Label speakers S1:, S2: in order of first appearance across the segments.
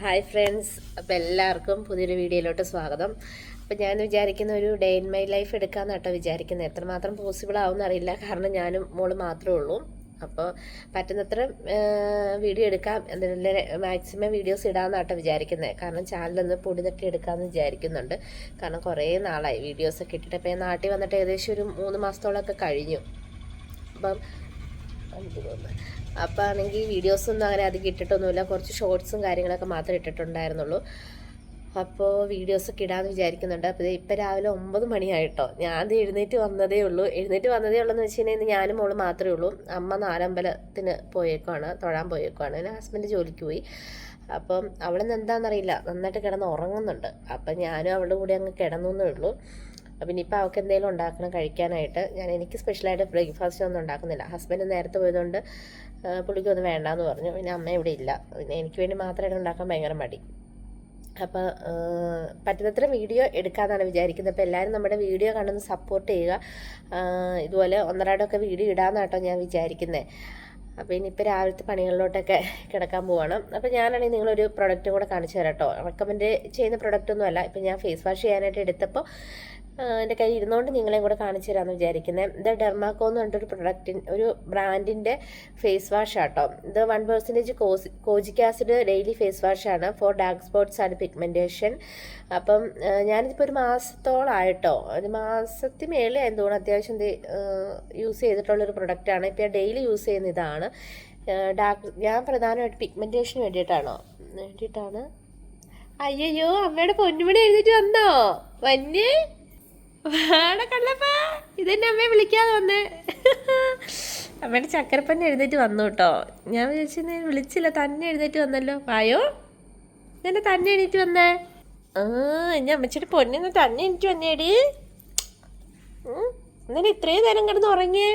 S1: Hi friends, അപ്പോൾ എല്ലാവർക്കും പുതിയൊരു വീഡിയോയിലോട്ട് സ്വാഗതം. അപ്പോൾ ഞാൻ വിചാരിക്കുന്ന ഒരു ഡേ ഇൻ മൈ ലൈഫ് എടുക്കാമെന്നാട്ടോ വിചാരിക്കുന്നത്. എത്രമാത്രം പോസിബിൾ ആവുമെന്ന് അറിയില്ല, കാരണം ഞാനും മോള് മാത്രമേ ഉള്ളൂ. അപ്പോൾ പറ്റുന്നത്ര വീഡിയോ എടുക്കാം, എന്തെങ്കിലും മാക്സിമം വീഡിയോസ് ഇടാമെന്നാട്ടോ വിചാരിക്കുന്നത്. കാരണം ചാനലൊന്ന് പൊടി തട്ടി എടുക്കാമെന്ന് വിചാരിക്കുന്നുണ്ട്. കാരണം കുറേ നാളായി വീഡിയോസൊക്കെ ഇട്ടിട്ട്. അപ്പോൾ ഞാൻ നാട്ടിൽ വന്നിട്ട് ഏകദേശം ഒരു 3 മാസത്തോളമൊക്കെ കഴിഞ്ഞു. അപ്പം ആണെങ്കിൽ വീഡിയോസൊന്നും അങ്ങനെ അധികം ഇട്ടിട്ടൊന്നുമില്ല, കുറച്ച് ഷോർട്സും കാര്യങ്ങളൊക്കെ മാത്രമേ ഇട്ടിട്ടുണ്ടായിരുന്നുള്ളൂ. അപ്പോൾ വീഡിയോസൊക്കെ ഇടാമെന്ന് വിചാരിക്കുന്നുണ്ട്. അപ്പോൾ ഇപ്പം രാവിലെ 9 മണിയായിട്ടോ. ഞാൻ എഴുന്നേറ്റ് വന്നതേ ഉള്ളൂ എന്ന് വെച്ച് കഴിഞ്ഞാൽ ഞാനും മോള് മാത്രമേ ഉള്ളൂ. അമ്മ നാലമ്പലത്തിന് പോയേക്കുവാണ്, തൊഴാൻ പോയേക്കുവാണ്. പിന്നെ ഹസ്ബൻഡ് ജോലിക്ക് പോയി. അപ്പം അവിടെ നിന്ന് എന്താണെന്നറിയില്ല, നന്നായിട്ട് കിടന്ന് ഉറങ്ങുന്നുണ്ട്. അപ്പം ഞാനും അവളുടെ കൂടെ അങ്ങ് കിടന്നേ ഉള്ളൂ. അപ്പം ഇനിയിപ്പോൾ അവൾക്ക് എന്തെങ്കിലും ഉണ്ടാക്കണം കഴിക്കാനായിട്ട്. എനിക്ക് സ്പെഷ്യലായിട്ട് ബ്രേക്ക്ഫാസ്റ്റ് ഒന്നും ഉണ്ടാക്കുന്നില്ല. ഹസ്ബൻഡ് നേരത്തെ പോയതുകൊണ്ട് പുള്ളിക്കൊന്നും വേണ്ടാന്ന് പറഞ്ഞു. പിന്നെ അമ്മ ഇവിടെ ഇല്ല, പിന്നെ എനിക്ക് വേണ്ടി മാത്രമായിട്ട് ഉണ്ടാക്കാൻ ഭയങ്കര മടി. അപ്പോൾ പറ്റുന്നത്ര വീഡിയോ എടുക്കാമെന്നാണ് വിചാരിക്കുന്നത്. അപ്പോൾ എല്ലാവരും നമ്മുടെ വീഡിയോ കണ്ടൊന്ന് സപ്പോർട്ട് ചെയ്യുക. ഇതുപോലെ ഒന്നരാടമൊക്കെ വീഡിയോ ഇടാമെന്നാട്ടോ ഞാൻ വിചാരിക്കുന്നത്. അപ്പോൾ ഇനിയിപ്പോൾ രാവിലത്തെ പണികളിലോട്ടൊക്കെ കിടക്കാൻ പോവാണ്. അപ്പോൾ ഞാനാണെങ്കിൽ നിങ്ങളൊരു പ്രൊഡക്റ്റും കൂടെ കാണിച്ചു തരാം കേട്ടോ. റെക്കമെൻഡ് ചെയ്യുന്ന പ്രൊഡക്റ്റൊന്നുമല്ല. ഇപ്പം ഞാൻ ഫേസ് വാഷ് ചെയ്യാനായിട്ട് എടുത്തപ്പോൾ എൻ്റെ കയ്യിൽ ഇരുന്നുകൊണ്ട് നിങ്ങളെയും കൂടെ കാണിച്ചു തരാമെന്ന് വിചാരിക്കുന്നത്. ഇത് ഡെർമാക്കോ എന്ന് പറഞ്ഞിട്ടൊരു ഒരു ബ്രാൻഡിൻ്റെ ഫേസ് വാഷ് ആട്ടോ. ഇത് 1% കോജിക് ആസിഡ് ഡെയിലി ഫേസ് വാഷാണ് for dark spots and pigmentation. അപ്പം ഞാനിതിപ്പോൾ ഒരു മാസത്തോളമായിട്ടോ, ഒരു മാസത്തിന് മേലെ ആയെന്ന് തോന്നുന്നു. അത്യാവശ്യം യൂസ് ചെയ്തിട്ടുള്ളൊരു പ്രൊഡക്റ്റാണ്. ഇപ്പോൾ ഞാൻ ഡെയിലി യൂസ് ചെയ്യുന്ന ഇതാണ്. ഞാൻ പ്രധാനമായിട്ട് പിഗ്മെൻറ്റേഷന് വേണ്ടിയിട്ടാണ്. അയ്യോ, അമ്മയുടെ പൊന്നുമണി എഴുതിയിട്ട് വന്നോ? വന്യേ വാട കള്ളപ്പാ, ഇതെന്നെ അമ്മയെ വിളിക്കാതെ വന്നേ. അമ്മയുടെ ചക്കരപ്പന്നെ എഴുന്നേറ്റ് വന്നു കേട്ടോ. ഞാൻ വിചാരിച്ചു വിളിച്ചില്ല, തന്നെ എഴുന്നേറ്റ് വന്നല്ലോ. വായോ, ഇതെന്നെ തന്നെ എണീറ്റ് വന്നേ. ഇനി അമ്മച്ചിയുടെ പൊന്നിന്ന് തന്നെ എണീറ്റ് വന്നേടി. എന്നാലും ഇത്രയും നേരം കിടന്ന് ഉറങ്ങിയേ.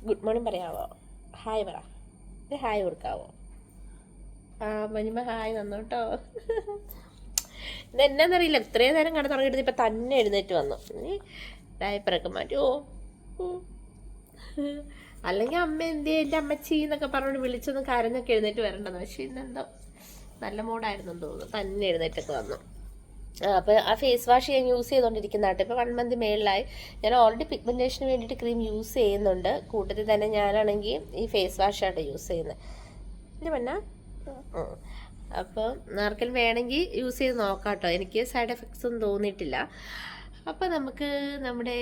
S1: ഗുഡ് മോർണിംഗ് പറയാവോ? ഹായ് പറ, ഹായ് കൊടുക്കാവോ? മഞ്ഞുമ്മ ഹായ് വന്നു കേട്ടോ. ഇതെന്നാന്നറിയില്ല, ഇത്രയും നേരം കിടന്നുറങ്ങിയിട്ട് ഇപ്പം തന്നെ എഴുന്നേറ്റ് വന്നു. ഡയപ്പറൊക്കെ മാറ്റുമോ? അല്ലെങ്കിൽ അമ്മ എന്ത് എൻ്റെ അമ്മച്ചി എന്നൊക്കെ പറഞ്ഞുകൊണ്ട് വിളിച്ചൊന്ന് കരഞ്ഞൊക്കെ എഴുന്നേറ്റ് വരേണ്ടത്. പക്ഷേ ഇന്നെന്തോ നല്ല മൂഡായിരുന്നെന്ന് തോന്നുന്നു, തന്നെ എഴുന്നേറ്റൊക്കെ വന്നു. അപ്പോൾ ആ ഫേസ് വാഷ് ഞാൻ യൂസ് ചെയ്തുകൊണ്ടിരിക്കുന്നതായിട്ട് ഇപ്പോൾ 1 മന്ത് മേളിലായി. ഞാൻ ഓൾറെഡി പിഗ്മെൻറ്റേഷന് വേണ്ടിയിട്ട് ക്രീം യൂസ് ചെയ്യുന്നുണ്ട്. കൂട്ടത്തിൽ തന്നെ ഞാനാണെങ്കിൽ ഈ ഫേസ് വാഷായിട്ട് യൂസ് ചെയ്യുന്നത്. ഇല്ല പെണ്ണ. അപ്പോൾ ആർക്കെങ്കിലും വേണമെങ്കിൽ യൂസ് ചെയ്ത് നോക്കാം കേട്ടോ. എനിക്ക് സൈഡ് എഫക്ട്സ് ഒന്നും തോന്നിയിട്ടില്ല. അപ്പോൾ നമുക്ക് നമ്മുടെ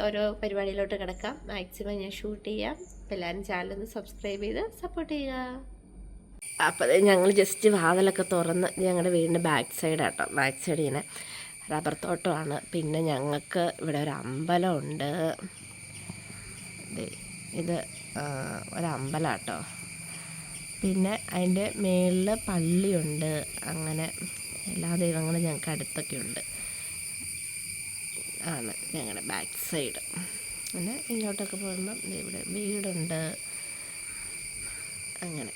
S1: ഓരോ പരിപാടിയിലോട്ട് കിടക്കാം. മാക്സിമം ഞാൻ ഷൂട്ട് ചെയ്യാം. അപ്പോൾ എല്ലാവരും ചാനലൊന്ന് സബ്സ്ക്രൈബ് ചെയ്ത് സപ്പോർട്ട് ചെയ്യുക. അപ്പോൾ ഞങ്ങൾ ജസ്റ്റ് വാതിലൊക്കെ തുറന്ന് ഞങ്ങളുടെ വീടിൻ്റെ ബാക്ക് സൈഡാട്ടോ. ബാക്ക് സൈഡ് ഇങ്ങനെ റബ്ബർ തോട്ടമാണ്. പിന്നെ ഞങ്ങൾക്ക് ഇവിടെ ഒരു അമ്പലമുണ്ട്. ഇത് ഒരമ്പലമാട്ടോ. പിന്നെ അതിൻ്റെ മേളിൽ പള്ളിയുണ്ട്. അങ്ങനെ എല്ലാ ദൈവങ്ങളും ഞങ്ങൾക്ക് അടുത്തൊക്കെ ഉണ്ട്. ആണ് ഞങ്ങളുടെ ബാക്ക് സൈഡ്. പിന്നെ ഇങ്ങോട്ടൊക്കെ പോകുമ്പം ഇവിടെ വീടുണ്ട്. അങ്ങനെ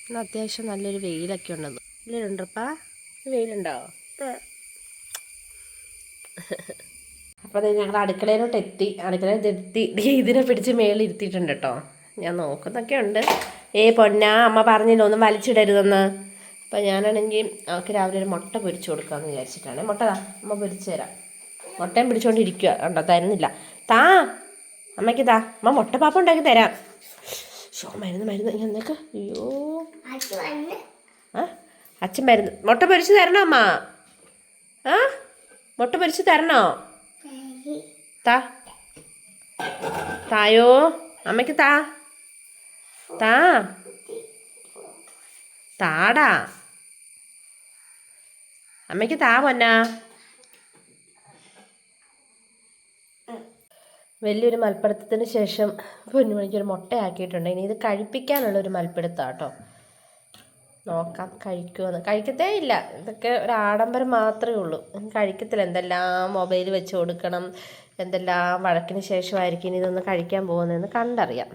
S1: ഇന്ന് അത്യാവശ്യം നല്ലൊരു വെയിലൊക്കെ ഉണ്ടെന്ന്. വെയിലുണ്ടപ്പാ? വെയിലുണ്ടോ? അപ്പോൾ അത് ഞങ്ങൾ അടുക്കളയിലോട്ട് എത്തി. ഇതിനെ പിടിച്ച് മേളിൽ ഇരുത്തിയിട്ടുണ്ട് കേട്ടോ. ഞാൻ നോക്കുന്നൊക്കെ ഉണ്ട്. പൊന്നാ, അമ്മ പറഞ്ഞില്ല ഒന്നും വലിച്ചിടരുതെന്ന്. അപ്പോൾ ഞാനാണെങ്കിൽ അവൾക്ക് രാവിലെ ഒരു മുട്ട പൊരിച്ചു കൊടുക്കാമെന്ന് വിചാരിച്ചിട്ടാണ്. മുട്ടതാ, അമ്മ പൊരിച്ചു തരാം. മുട്ടയും പിടിച്ചുകൊണ്ടിരിക്കുക കണ്ടോ, തരുന്നില്ല. അമ്മയ്ക്ക് അമ്മ മുട്ട പാപ്പ ഉണ്ടാക്കി തരാം. മരുന്ന് എന്നൊക്കെ. അയ്യോ, അച്ഛൻ മരുന്ന്. മുട്ട പൊരിച്ച് തരണോ അമ്മ? മുട്ട പൊരിച്ച് തരണോ? തായോ, അമ്മയ്ക്ക് താടാ, അമ്മയ്ക്ക് പൊന്നാ. വലിയൊരു മൽപ്പിടുത്തത്തിന് ശേഷം പൊന്നുമണിക്കൊരു മുട്ടയാക്കിയിട്ടുണ്ട്. ഇനി ഇത് കഴിപ്പിക്കാനുള്ളൊരു മൽപ്പിടുത്താട്ടോ. നോക്കാം കഴിക്കുമെന്ന്. കഴിക്കത്തേ ഇല്ല. ഇതൊക്കെ ഒരു ആഡംബരം മാത്രമേ ഉള്ളൂ. കഴിക്കത്തില്ല. എന്തെല്ലാം മൊബൈൽ വെച്ച് കൊടുക്കണം, എന്തെല്ലാം വഴക്കിന് ശേഷമായിരിക്കും ഇതൊന്ന് കഴിക്കാൻ പോകുന്നതെന്ന് കണ്ടറിയാം.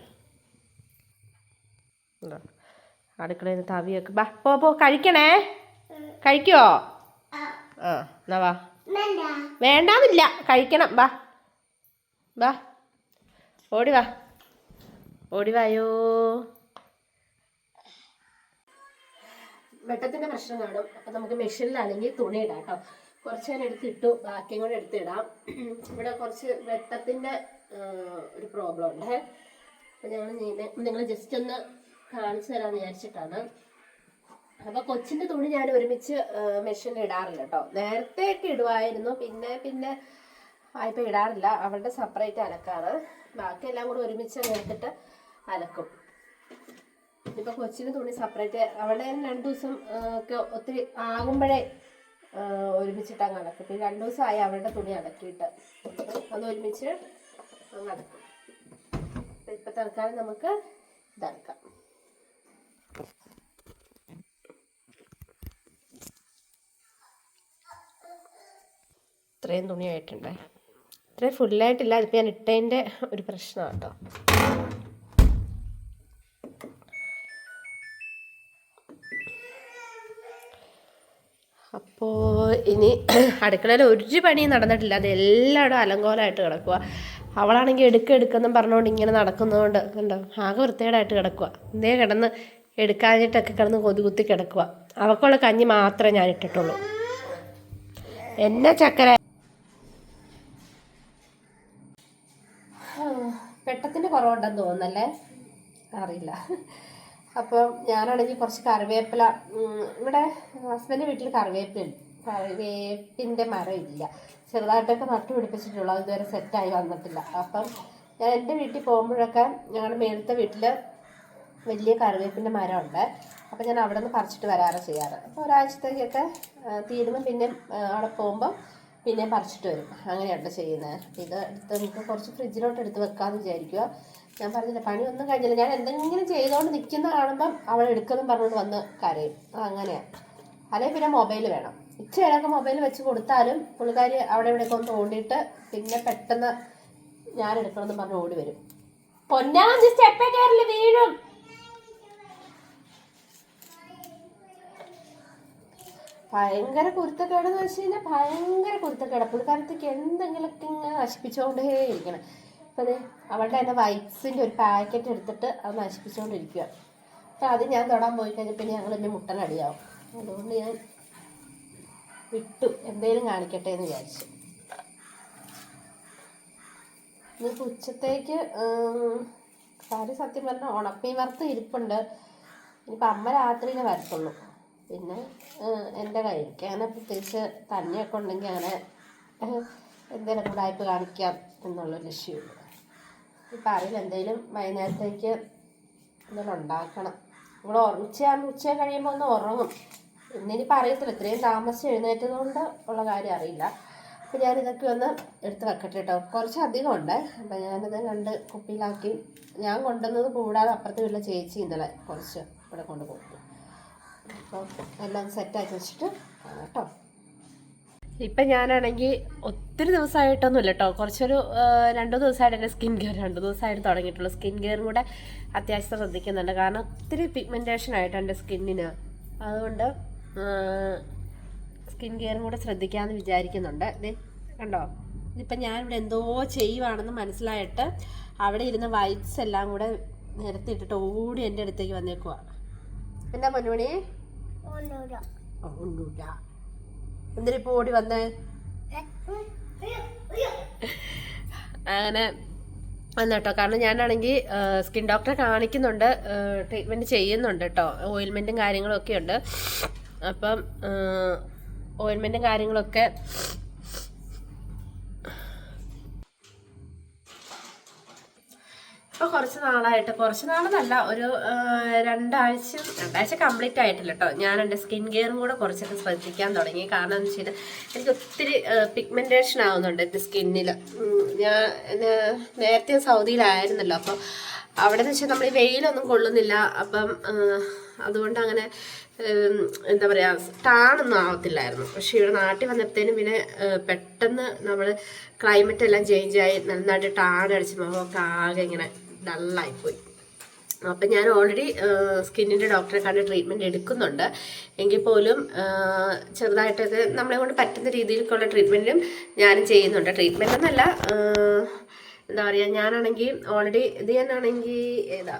S1: അടുക്കളയിൽ നിന്ന് തവിയൊക്കെ പോ കഴിക്കണേ. കഴിക്കുമോ? എന്നാ വാ. വേണ്ടാന്നില്ല, കഴിക്കണം. വാ ഓടി വാ. ഓടിവായോ. വെട്ടത്തിൻ്റെ പ്രശ്നം കാണും. അപ്പം നമുക്ക് മെഷീനിലാണെങ്കിൽ തുണി ഇടാം കേട്ടോ. കുറച്ച് നേരം എടുത്തിട്ടു, ബാക്കിയും കൂടെ എടുത്തിടാം. ഇവിടെ കുറച്ച് വെട്ടത്തിൻ്റെ ഒരു പ്രോബ്ലം ഉണ്ട്. അപ്പം ഞങ്ങൾ നിങ്ങൾ ജസ്റ്റ് ഒന്ന് കാണിച്ചു തരാമെന്ന് വിചാരിച്ചിട്ടാണ്. അപ്പോൾ കൊച്ചിൻ്റെ തുണി ഞാൻ ഒരുമിച്ച് മെഷീനിൽ ഇടാറില്ല കേട്ടോ. നേരത്തെയൊക്കെ ഇടുമായിരുന്നു, പിന്നെ ഇപ്പോൾ ഇടാറില്ല. അവളുടെ സെപ്പറേറ്റ് അലക്കാറ്. ബാക്കി എല്ലാം കൂടെ ഒരുമിച്ച് എടുത്തിട്ട് അലക്കും. ഇപ്പം കൊച്ചിന് തുണി സെപ്പറേറ്റ്, അവളുടെ 2 ദിവസം ഒക്കെ ഒത്തിരി ആകുമ്പോഴേ ഒരുമിച്ചിട്ട് അങ്ങ് അലക്കും. പിന്നെ 2 ദിവസമായി അവളുടെ തുണി അലക്കിയിട്ട് അത് ഒരുമിച്ച് അങ്ങ് അലക്കും. ഇപ്പം തൽക്കാലം നമുക്ക് ഇതലക്കാം. ഇത്രയും തുണിയായിട്ടുണ്ട്. ഇത്രയും ഫുള്ളായിട്ടില്ല. ഇതിപ്പോൾ ഞാൻ ഇട്ടതിൻ്റെ ഒരു പ്രശ്നമാണ് കേട്ടോ. അപ്പോൾ ഇനി അടുക്കളയിൽ ഒരു പണിയും നടന്നിട്ടില്ല. അത് എല്ലായിടും അലങ്കോലമായിട്ട് കിടക്കുക. അവളാണെങ്കിൽ എടുക്കെന്നും പറഞ്ഞുകൊണ്ട് ഇങ്ങനെ നടക്കുന്നതുകൊണ്ട് കണ്ടോ ആകെ വൃത്തികേടായിട്ട് കിടക്കുക. ഇതേ കിടന്ന് എടുക്കാനായിട്ടൊക്കെ കിടന്ന് കൊതുകുത്തി കിടക്കുക. അവക്കുള്ള കഞ്ഞി മാത്രമേ ഞാൻ ഇട്ടിട്ടുള്ളൂ. എന്നെ ചക്കര പെട്ടത്തിൻ്റെ കുറവുണ്ടെന്ന് തോന്നുന്നല്ലേ, അറിയില്ല. അപ്പം ഞാനാണെങ്കിൽ കുറച്ച് കറിവേപ്പില, ഇവിടെ ഹസ്ബൻഡിൻ്റെ വീട്ടിൽ കറിവേപ്പിൻ്റെ മരം ഇല്ല. ചെറുതായിട്ടൊക്കെ നട്ടു പിടിപ്പിച്ചിട്ടുള്ളൂ. അത് ഇതുവരെ സെറ്റായി വന്നിട്ടില്ല. അപ്പം ഞാൻ എൻ്റെ വീട്ടിൽ പോകുമ്പോഴൊക്കെ ഞങ്ങളുടെ മേളത്തെ വീട്ടിൽ വലിയ കറിവേപ്പിൻ്റെ മരമുണ്ട്. അപ്പം ഞാൻ അവിടെ നിന്ന് പറിച്ചിട്ട് വരാറ് ചെയ്യാറ്. അപ്പോൾ ഒരാഴ്ചത്തേക്കൊക്കെ തീരുമ്പം പിന്നെ അവിടെ പോകുമ്പം പിന്നെ പറിച്ചിട്ട് വരും. അങ്ങനെയുണ്ട് ചെയ്യുന്നത്. ഇത് എടുത്ത് നമുക്ക് കുറച്ച് ഫ്രിഡ്ജിലോട്ട് എടുത്ത് വെക്കാമെന്ന് വിചാരിക്കുക. ഞാൻ പറഞ്ഞില്ല, പണിയൊന്നും കഴിഞ്ഞില്ല. ഞാൻ എന്തെങ്കിലും ചെയ്തുകൊണ്ട് നിൽക്കുന്ന കാണുമ്പം അവൾ എടുക്കുമെന്നും പറഞ്ഞുകൊണ്ട് വന്ന് കരയും. അങ്ങനെയാണ്. അല്ലെങ്കിൽ പിന്നെ മൊബൈൽ വേണം. ഇച്ചയൊക്കെ മൊബൈൽ വെച്ച് കൊടുത്താലും പുള്ളിക്കാരി അവിടെ ഇവിടെയൊക്കെ ഒന്ന് തോണ്ടിയിട്ട് പിന്നെ പെട്ടെന്ന് ഞാൻ എടുക്കണമെന്ന് പറഞ്ഞ് ഓടി വരും. പൊന്നാഞ്ച് സ്റ്റെപ്പേ കയറില്ല, വീഴും. ഭയങ്കര കുരുത്തക്കേടെന്ന് വെച്ച് കഴിഞ്ഞാൽ ഭയങ്കര കുരുത്തക്കേട്. പുള്ളിക്കാരത്തേക്ക് എന്തെങ്കിലുമൊക്കെ ഇങ്ങനെ നശിപ്പിച്ചുകൊണ്ടേ ഇരിക്കണം. അപ്പം അതെ അവളുടെ തന്നെ വൈറ്റ്സിൻ്റെ ഒരു പാക്കറ്റ് എടുത്തിട്ട് അത് നശിപ്പിച്ചുകൊണ്ടിരിക്കുക. അപ്പം അത് ഞാൻ തൊടാൻ പോയി കഴിഞ്ഞാൽ പിന്നെ ഞങ്ങൾ എന്നെ മുട്ടനടിയാവും. അതുകൊണ്ട് ഞാൻ വിട്ടു, എന്തെങ്കിലും കാണിക്കട്ടെ എന്ന് വിചാരിച്ചു. ഇനിയിപ്പോൾ ഉച്ചത്തേക്ക് കറി സത്യം പറഞ്ഞാൽ ഉണക്കമീൻ വറുത്ത് ഇരിപ്പുണ്ട്. ഇനിയിപ്പോൾ അമ്മ രാത്രിയിലേ വരത്തുള്ളൂ. പിന്നെ എൻ്റെ കയ്യിലേക്ക് അങ്ങനെ പ്രത്യേകിച്ച് തന്നെയൊക്കെ ഉണ്ടെങ്കിൽ അങ്ങനെ എന്തെങ്കിലും കൂടായ്പ കാണിക്കാം എന്നുള്ളൊരു ലക്ഷ്യമുള്ളൂ. ഇപ്പം അറിയില്ല, എന്തെങ്കിലും വൈകുന്നേരത്തേക്ക് എന്തെങ്കിലും ഉണ്ടാക്കണം. നമ്മൾ ഉച്ച കഴിയുമ്പോൾ ഒന്ന് ഉറങ്ങും. ഇന്നിനിപ്പോൾ അറിയത്തില്ല, ഇത്രയും താമസിച്ച് എഴുന്നേറ്റത് കൊണ്ട് ഉള്ള കാര്യം അറിയില്ല. അപ്പോൾ ഞാനിതൊക്കെ ഒന്ന് എടുത്ത് വെക്കട്ടെ കേട്ടോ. കുറച്ച് അധികം ഉണ്ട്. അപ്പം ഞാനിത് 2 കുപ്പിയിലാക്കി ഞാൻ കൊണ്ടുവന്നത് കൂടാതെ അപ്പുറത്തെ വീട്ടിലെ ചേച്ചി ഇന്നലെ കുറച്ച് ഇവിടെ കൊണ്ട് കൊടുത്തു. അപ്പോൾ എല്ലാം സെറ്റാക്കി വെച്ചിട്ട് കേട്ടോ. ഇപ്പം ഞാനാണെങ്കിൽ ഒത്തിരി ദിവസമായിട്ടൊന്നുമില്ല കേട്ടോ, കുറച്ചൊരു 2 ദിവസമായിട്ട് എൻ്റെ സ്കിൻ കെയർ 2 ദിവസമായിട്ട് തുടങ്ങിയിട്ടുള്ളൂ. സ്കിൻ കെയറും കൂടെ അത്യാവശ്യം ശ്രദ്ധിക്കുന്നുണ്ട്. കാരണം ഒത്തിരി പിഗ്മെൻറ്റേഷൻ ആയിട്ട് എൻ്റെ സ്കിന്നിന്. അതുകൊണ്ട് സ്കിൻ കെയറും കൂടെ ശ്രദ്ധിക്കാമെന്ന് വിചാരിക്കുന്നുണ്ട്. ഇത് കണ്ടോ, ഇതിപ്പം ഞാനിവിടെ എന്തോ ചെയ്യുവാണെന്ന് മനസ്സിലായിട്ട് അവിടെ ഇരുന്ന വൈറ്റ്സ് എല്ലാം കൂടെ നിരത്തിയിട്ടിട്ട് ഓടി എൻ്റെ അടുത്തേക്ക് വന്നേക്കുവാ. എന്താ പൊന്നുമണി? ഒന്നുമില്ല. എന്തിനിപ്പോൾ ഓടി വന്നേ? അങ്ങനെ വന്നേട്ടോ. കാരണം ഞാനാണെങ്കിൽ സ്കിൻ ഡോക്ടറെ കാണിക്കുന്നുണ്ട്, ട്രീറ്റ്മെൻറ്റ് ചെയ്യുന്നുണ്ട് കേട്ടോ. ഓയിൽമെൻറ്റും കാര്യങ്ങളൊക്കെ ഉണ്ട്. അപ്പം ഓയിൽമെൻറ്റും കാര്യങ്ങളൊക്കെ ഇപ്പോൾ കുറച്ച് നാളെന്നല്ല, ഒരു 2 ആഴ്ച കംപ്ലീറ്റ് ആയിട്ടില്ല കേട്ടോ. ഞാൻ എൻ്റെ സ്കിൻ കെയറും കൂടെ കുറച്ചൊക്കെ ശ്രദ്ധിക്കാൻ തുടങ്ങി. കാരണം എന്ന് വെച്ച് കഴിഞ്ഞാൽ എനിക്ക് ഒത്തിരി പിഗ്മെൻറ്റേഷൻ ആവുന്നുണ്ട് എൻ്റെ സ്കിന്നിൽ. ഞാൻ നേരത്തെ സൗദിയിലായിരുന്നല്ലോ, അപ്പോൾ അവിടെ എന്ന് വെച്ചാൽ നമ്മൾ ഈ വെയിലൊന്നും കൊള്ളുന്നില്ല. അപ്പം അതുകൊണ്ട് അങ്ങനെ എന്താ പറയുക, ടാണൊന്നും ആവത്തില്ലായിരുന്നു. പക്ഷേ ഇവിടെ നാട്ടിൽ വന്നപ്പോഴത്തേനും പിന്നെ പെട്ടെന്ന് നമ്മൾ ക്ലൈമറ്റ് എല്ലാം ചേഞ്ചായി നന്നായിട്ട് ടാണടിച്ച് മുഖമൊക്കെ ആകെ ഇങ്ങനെ ഡള്ളായിപ്പോയി. അപ്പം ഞാൻ ഓൾറെഡി സ്കിന്നിൻ്റെ ഡോക്ടറെ കണ്ട് ട്രീറ്റ്മെൻറ്റ് എടുക്കുന്നുണ്ട്. എങ്കിൽ പോലും ചെറുതായിട്ടൊക്കെ നമ്മളെ കൊണ്ട് പറ്റുന്ന രീതിയിലേക്കുള്ള ട്രീറ്റ്മെൻറ്റും ഞാനും ചെയ്യുന്നുണ്ട്. ട്രീറ്റ്മെൻറ്റ് എന്നല്ല, എന്താ പറയുക, ഞാനാണെങ്കിൽ ഓൾറെഡി ഇത് ഞാനാണെങ്കിൽ ഏതാ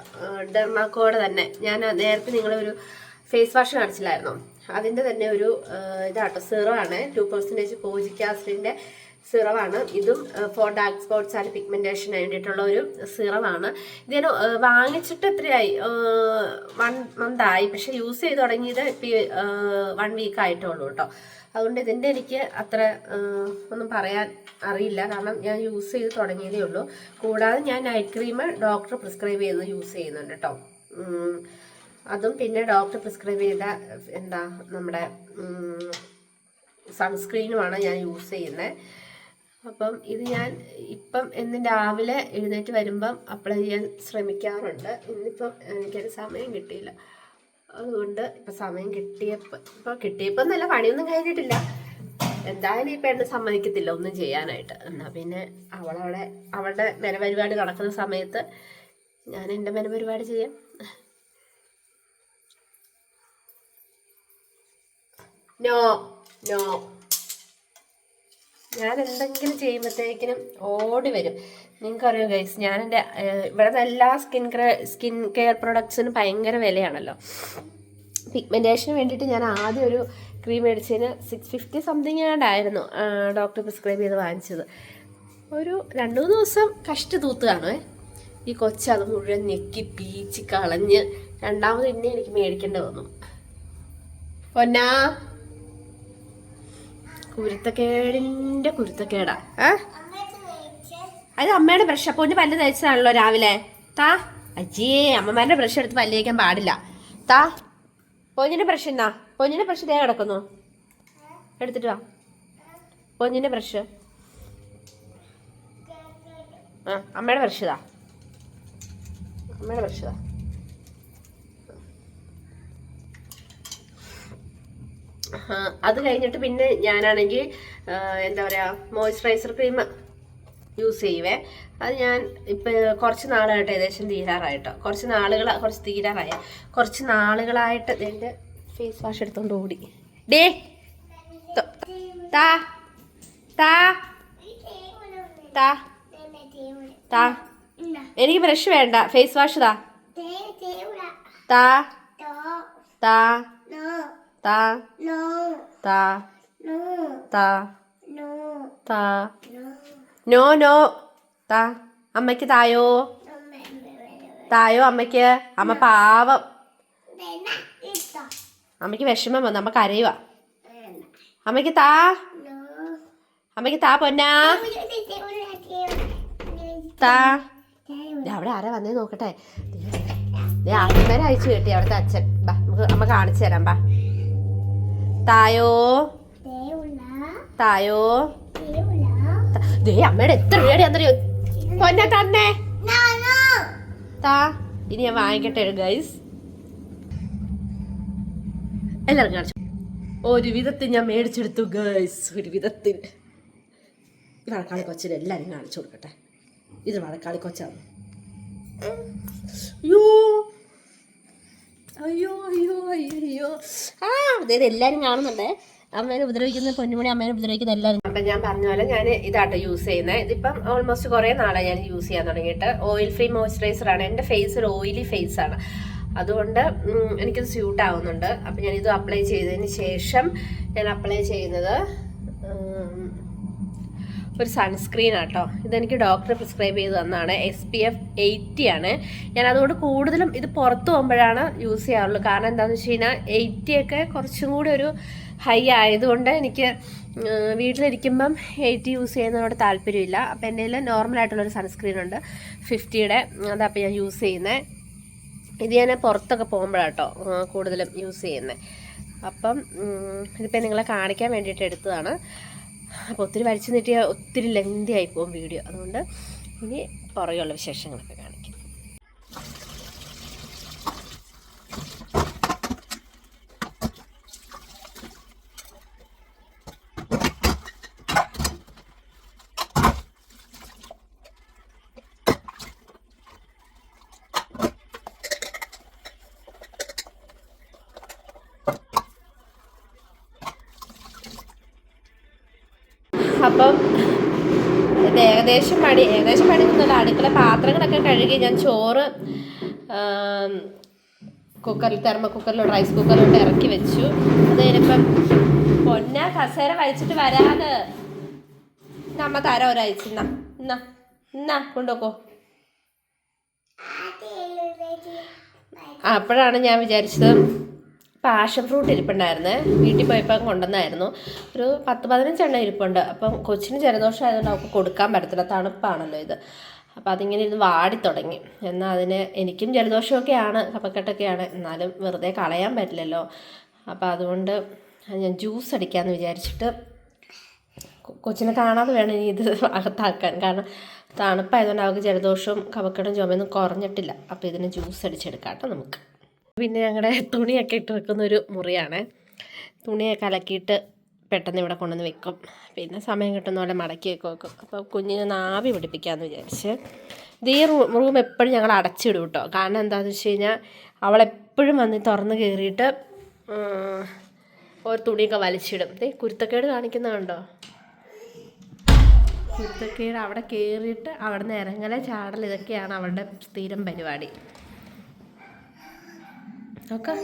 S1: ഡെർമാക്കോടെ തന്നെ ഞാൻ നേരത്തെ നിങ്ങളൊരു ഫേസ് വാഷ് കാണിച്ചില്ലായിരുന്നോ, അതിൻ്റെ തന്നെ ഒരു ഇതാട്ടോ സിറമാണ്, 2% കോജിക് ആസിഡിൻ്റെ സിറമാണ്. ഇതും ഫോർ ഡാർക്ക് സ്പോട്ട്സ് ആൻഡ് പിഗ്മെന്റേഷന് വേണ്ടിയിട്ടുള്ള ഒരു സിറമാണ്. ഇത് ഞാൻ വാങ്ങിച്ചിട്ട് എത്രയായി, 1 month ആയി, പക്ഷെ യൂസ് ചെയ്ത് തുടങ്ങിയത് ഇപ്പം 1 week ആയിട്ടുള്ളൂ കേട്ടോ. അതുകൊണ്ട് ഇതിൻ്റെ എനിക്ക് അത്ര ഒന്നും പറയാൻ അറിയില്ല, കാരണം ഞാൻ യൂസ് ചെയ്ത് തുടങ്ങിയതേ ഉള്ളൂ. കൂടാതെ ഞാൻ നൈറ്റ് ക്രീം ഡോക്ടർ പ്രിസ്ക്രൈബ് ചെയ്ത് യൂസ് ചെയ്യുന്നുണ്ട് കേട്ടോ. അതും പിന്നെ ഡോക്ടർ പ്രിസ്ക്രൈബ് ചെയ്ത എന്താ നമ്മുടെ സൺസ്ക്രീനുമാണ് ഞാൻ യൂസ് ചെയ്യുന്നത്. അപ്പം ഇത് ഞാൻ ഇപ്പം എന്നും രാവിലെ എഴുന്നേറ്റ് വരുമ്പം അപ്ലൈ ചെയ്യാൻ ശ്രമിക്കാറുണ്ട്. ഇന്നിപ്പം എനിക്കൊരു സമയം കിട്ടിയില്ല, അതുകൊണ്ട് ഇപ്പം സമയം കിട്ടിയപ്പോൾ നല്ല പണിയൊന്നും കഴിഞ്ഞിട്ടില്ല. എന്തായാലും ഈ പെണ്ണ് സമ്മതിക്കത്തില്ല ഒന്നും ചെയ്യാനായിട്ട്. എന്നാൽ പിന്നെ അവളുടെ മെനപരിപാടി നടക്കുന്ന സമയത്ത് ഞാൻ എൻ്റെ മെനപരിപാടി ചെയ്യാം. നോ നോ, ഞാൻ എന്തെങ്കിലും ചെയ്യുമ്പോഴത്തേക്കിനും ഓടി വരും. നിങ്ങൾക്കറിയാം ഗൈസ്, ഞാൻ എൻ്റെ ഇവിടുത്തെ എല്ലാ സ്കിൻ കെയർ പ്രൊഡക്ട്സിനും ഭയങ്കര വിലയാണല്ലോ. പിഗ്മെൻറ്റേഷന് വേണ്ടിയിട്ട് ഞാൻ ആദ്യം ഒരു ക്രീം മേടിച്ചതിന് 650 സംതിങ് ആയിരുന്നു ഡോക്ടർ പ്രിസ്ക്രൈബ് ചെയ്ത് വാങ്ങിച്ചത്. ഒരു 2-3 ദിവസം കഷ്ടി തൂത്ത് കാണുമേ. ഈ കൊച്ചത് മുഴുവൻ ഞെക്കി പീച്ച് കളഞ്ഞ് രണ്ടാമത് പിന്നെ എനിക്ക് മേടിക്കേണ്ടി വന്നു. പൊന്നാ, കുരുത്തക്കേടിൻ്റെ കുരുത്തക്കേടാ. അത് അമ്മയുടെ ബ്രഷ്. പൊന്ന് പല്ല് തേച്ചതാണല്ലോ രാവിലെ. താ അജ്ജിയേ, അമ്മമാരുടെ ബ്രഷ് എടുത്ത് പല്ല് തേക്കാൻ പാടില്ല. താ പൊന്നിൻ്റെ ബ്രഷ് എന്നാ, പൊന്നിൻ്റെ ബ്രഷ് തേ കിടക്കുന്നു, എടുത്തിട്ട് വാ. പൊന്നിൻ്റെ ബ്രഷ് അമ്മയുടെ ബ്രഷ് താ, അമ്മയുടെ ബ്രഷ് താ. അത് കഴിഞ്ഞിട്ട് പിന്നെ ഞാനാണെങ്കിൽ എന്താ പറയുക, മോയ്സ്ചറൈസർ ക്രീം യൂസ് ചെയ്യുവേ. അത് ഞാൻ ഇപ്പം കുറച്ച് നാളായിട്ട് ഏകദേശം തീരാറായിട്ടോ, കുറച്ച് നാളുകളായിട്ട് എൻ്റെ ഫേസ് വാഷ് എടുത്തോണ്ട് ഓടി. ഡേ താ താ താ താ, എനിക്ക് ബ്രഷ് വേണ്ട, ഫേസ് വാഷ് താ താ താ താ താ താ താ. നോ നോ, താ അമ്മയ്ക്ക് തായോ, തായോ അമ്മയ്ക്ക്. അമ്മ പാവം, അമ്മയ്ക്ക് വിഷമം വന്നു, അമ്മ കരയുക. അമ്മയ്ക്ക് താ, അമ്മയ്ക്ക് താ പൊന്നാ, താ. അവിടെ ആരാ വന്നേ നോക്കട്ടെ. ആദ്യമേരെ അയച്ചു കേട്ടി അവിടുത്തെ അച്ഛൻ. ബാ നമുക്ക് അമ്മ കാണിച്ചു തരാം. ബാ തായോ തായോ. ദേ അമ്മയുടെ എത്ര രൂപയാണെന്നറിയോ പൊന്നെ തന്നെ. താ, ഇനി ഞാൻ വാങ്ങിക്കട്ടെ ഗൈസ്. എല്ലാവർക്കും കാണിച്ചു. ഒരു വിധത്തിൽ ഞാൻ മേടിച്ചെടുത്തു ഗൈസ്, ഒരു വിധത്തിൽ. ഈ വഴക്കാളി കൊച്ചിന് എല്ലാവരും കാണിച്ചു കൊടുക്കട്ടെ. ഇത് വഴക്കാളി കൊച്ചാണ്. അയ്യോ അയ്യോ അയ്യോ അയ്യോ. അതായത് എല്ലാവരും കാണുന്നുണ്ടേ. അമ്മേനെ ഉപദ്രവിക്കുന്ന പൊന്നുമണി, അമ്മേനെ ഉപദ്രവിക്കുന്ന എല്ലാവരും. അപ്പം ഞാൻ പറഞ്ഞ പോലെ ഞാൻ ഇതാട്ടോ യൂസ് ചെയ്യുന്നത്. ഇതിപ്പം ഓൾമോസ്റ്റ് കുറേ നാളായി ഞാൻ യൂസ് ചെയ്യാൻ തുടങ്ങിയിട്ട്. ഓയിൽ ഫ്രീ മോയ്സ്ചറൈസറാണ്. എൻ്റെ ഫേസ് ഒരു ഓയിലി ഫേസാണ്, അതുകൊണ്ട് എനിക്കത് സ്യൂട്ട് ആവുന്നുണ്ട്. അപ്പം ഞാനിത് അപ്ലൈ ചെയ്തതിന് ശേഷം ഞാൻ അപ്ലൈ ചെയ്യുന്നത് ഒരു സൺസ്ക്രീൻ ആട്ടോ. ഇതെനിക്ക് ഡോക്ടർ പ്രിസ്ക്രൈബ് ചെയ്ത് തന്നാണ്. SPF 80 ആണ്. ഞാൻ അതുകൊണ്ട് കൂടുതലും ഇത് പുറത്ത് പോകുമ്പോഴാണ് യൂസ് ചെയ്യാറുള്ളൂ. കാരണം എന്താണെന്ന് വെച്ച് കഴിഞ്ഞാൽ 80 ഒക്കെ കുറച്ചും കൂടി ഒരു ഹൈ ആയതുകൊണ്ട് എനിക്ക് വീട്ടിലിരിക്കുമ്പം 80 യൂസ് ചെയ്യുന്നതിനോട് താല്പര്യമില്ല. അപ്പം എൻ്റെ കയ്യിൽ നോർമലായിട്ടുള്ളൊരു സൺസ്ക്രീൻ ഉണ്ട് 50-യുടെ. അതപ്പോൾ ഞാൻ യൂസ് ചെയ്യുന്നത്. ഇത് ഞാൻ പുറത്തൊക്കെ പോകുമ്പോഴാട്ടോ കൂടുതലും യൂസ് ചെയ്യുന്നത്. അപ്പം ഇതിപ്പോൾ നിങ്ങളെ കാണിക്കാൻ വേണ്ടിയിട്ട് എടുത്തതാണ്. അപ്പോൾ ഒത്തിരി വലിച്ചു നീട്ടിയാൽ ഒത്തിരി ലെങ്തി ആയിപ്പോവും വീഡിയോ, അതുകൊണ്ട് ഇനി പുറകെയുള്ള വിശേഷങ്ങളൊക്കെ കാണിക്കാം. അപ്പം ഇത് ഏകദേശം പണിയൊന്നുമില്ല. അടുക്കള പാത്രങ്ങളൊക്കെ കഴുകി ഞാൻ ചോറ് തെർമോ റൈസ് കുക്കറിലോട്ട് ഇറക്കി വെച്ചു. അത് കഴിഞ്ഞപ്പം പൊന്ന കസേര വലിച്ചിട്ട് വരാതെ നമ്മ തരാം ഒരയച്ചു. എന്നാ കൊണ്ടുപോക്കോ. അപ്പോഴാണ് ഞാൻ വിചാരിച്ചത് പാഷൻ ഫ്രൂട്ട് ഇരിപ്പുണ്ടായിരുന്നേ. വീട്ടിൽ പോയപ്പോൾ കൊണ്ടുവന്നായിരുന്നു. ഒരു 10-15 ഇരിപ്പുണ്ട്. അപ്പം കൊച്ചിന് ജലദോഷം ആയതുകൊണ്ട് അവൾക്ക് കൊടുക്കാൻ പറ്റത്തില്ല, തണുപ്പാണല്ലോ ഇത്. അപ്പം അതിങ്ങനെ ഇരുന്ന് വാടി തുടങ്ങി. എന്നാൽ അതിന് എനിക്കും ജലദോഷമൊക്കെയാണ്, കഫക്കെട്ടൊക്കെയാണ്, എന്നാലും വെറുതെ കളയാൻ പറ്റില്ലല്ലോ. അപ്പം അതുകൊണ്ട് ഞാൻ ജ്യൂസ് അടിക്കാമെന്ന് വിചാരിച്ചിട്ട് കൊച്ചിനെ കാണാതെ വേണം ഇനി ഇത് അകത്താക്കാൻ. കാരണം തണുപ്പായതുകൊണ്ട് അവൾക്ക് ജലദോഷവും കഫക്കെട്ടും ചുമയൊന്നും കുറഞ്ഞിട്ടില്ല. അപ്പോൾ ഇതിന് ജ്യൂസ് അടിച്ചെടുക്കാം കേട്ടോ നമുക്ക്. പിന്നെ ഞങ്ങളുടെ തുണിയൊക്കെ ഇട്ട് വെക്കുന്നൊരു മുറിയാണ്. തുണിയൊക്കെ അലക്കിയിട്ട് പെട്ടെന്ന് ഇവിടെ കൊണ്ടുവന്ന് വെക്കും. പിന്നെ സമയം കിട്ടുന്ന പോലെ മടക്കിയൊക്കെ വെക്കും. അപ്പോൾ കുഞ്ഞിനെ ആവി പിടിപ്പിക്കാമെന്ന് വിചാരിച്ച്. ഈ റൂം എപ്പോഴും ഞങ്ങൾ അടച്ചിടും കേട്ടോ. കാരണം എന്താണെന്ന് വെച്ച് കഴിഞ്ഞാൽ അവളെപ്പോഴും വന്ന് തുറന്ന് കയറിയിട്ട് ഒരു തുണിയൊക്കെ വലിച്ചിടും. കുരുത്തക്കേട് കാണിക്കുന്നതുണ്ടോ? കുരുത്തക്കേട് അവിടെ കയറിയിട്ട് അവിടെ നിന്ന് ഇറങ്ങല ചാടൽ ഇതൊക്കെയാണ് അവളുടെ സ്ഥിരം പരിപാടി. നോക്കാം,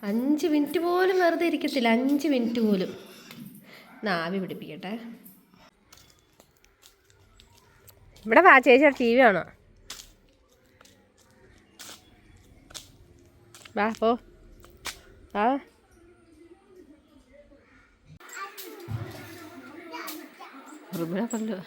S1: 5 മിനിറ്റ് പോലും വെറുതെ ഇരിക്കത്തില്ല. 5 മിനിറ്റ് പോലും. ആവി പിടിപ്പിക്കട്ടെ. ഇവിടെ വാ ചേച്ചി, TV ആണോ? വാ പോ. ആ ഇവിടെ കൊല്ലോ.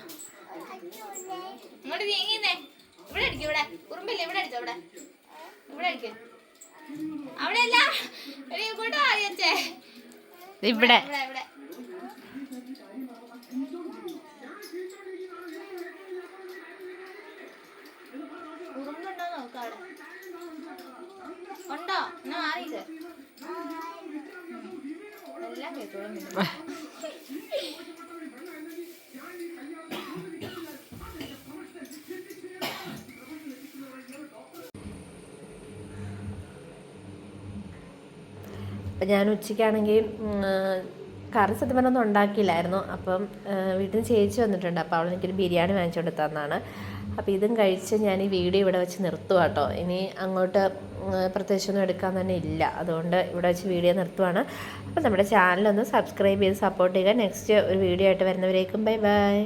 S1: ഇവിടെ
S2: ഉണ്ടോ? എന്നാ മാറിയത് എല്ലാം കേട്ടോളും.
S1: അപ്പം ഞാൻ ഉച്ചയ്ക്കാണെങ്കിൽ കറി സത്യം പറഞ്ഞൊന്നും ഉണ്ടാക്കിയില്ലായിരുന്നു. അപ്പം വീട്ടിൽ നിന്ന് ചേച്ചി വന്നിട്ടുണ്ട്. അപ്പോൾ അവൾ എനിക്കൊരു ബിരിയാണി വാങ്ങിച്ചുകൊണ്ട് തന്നാണ്. അപ്പോൾ ഇതും കഴിച്ച് ഞാൻ ഈ വീഡിയോ ഇവിടെ വെച്ച് നിർത്തുക കേട്ടോ. ഇനി അങ്ങോട്ട് പ്രത്യേകിച്ചൊന്നും എടുക്കാൻ തന്നെ ഇല്ല. അതുകൊണ്ട് ഇവിടെ വെച്ച് വീഡിയോ നിർത്തുവാണ്. അപ്പോൾ നമ്മുടെ ചാനലൊന്ന് സബ്സ്ക്രൈബ് ചെയ്ത് സപ്പോർട്ട് ചെയ്യുക. നെക്സ്റ്റ് ഒരു വീഡിയോ ആയിട്ട് വരുന്നവരേക്കും ബൈ ബൈ.